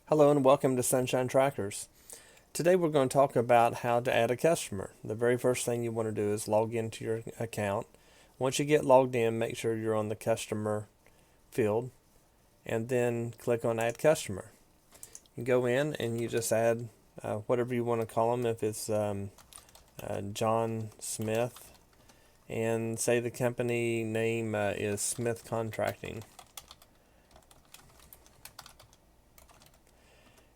Hello and welcome to Sunshine Trackers. Today we're going to talk about how to add a customer. The very first thing you want to do is log into your account. Once you get logged in, make sure you're on the customer field and then click on add customer. You go in and you just add whatever you want to call them. If it's John Smith, and say the company name is Smith Contracting.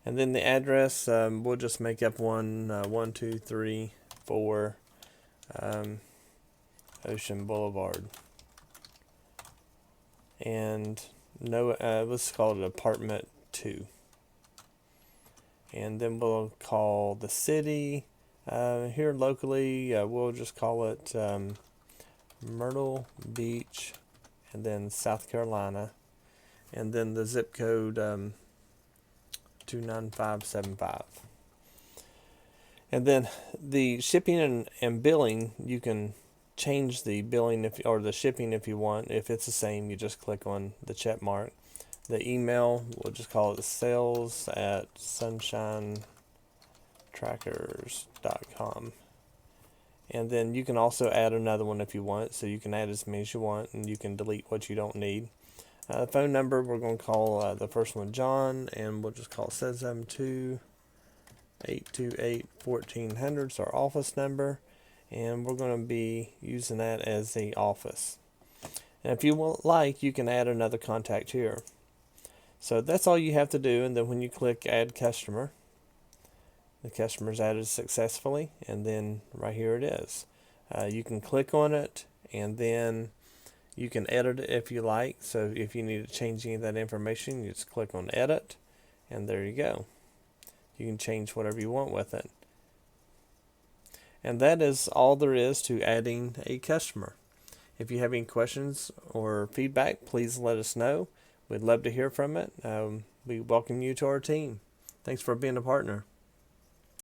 And then the address, we'll just make up one, 1234 Ocean Boulevard. And no, let's call it apartment 2. And then we'll call the city. Here locally, we'll just call it Myrtle Beach, and then South Carolina. And then the zip code 29575. And then the shipping and billing, you can change the billing or the shipping if you want. If it's the same, you just click on the check mark. The email, we'll just call it sales@sunshinetrackers.com. And then you can also add another one if you want, so you can add as many as you want, and you can delete what you don't need. Phone number, we're going to call the first one John, and we'll just call 772-828-1400. It's our office number, and we're going to be using that as the office. And if you like, you can add another contact here. So that's all you have to do, and then when you click add customer, the customer is added successfully, and then right here it is. You can click on it, and then you can edit it if you like. So if you need to change any of that information, you just click on edit, and there you go. You can change whatever you want with it. And that is all there is to adding a customer. If you have any questions or feedback, please let us know. We'd love to hear from it. We welcome you to our team. Thanks for being a partner.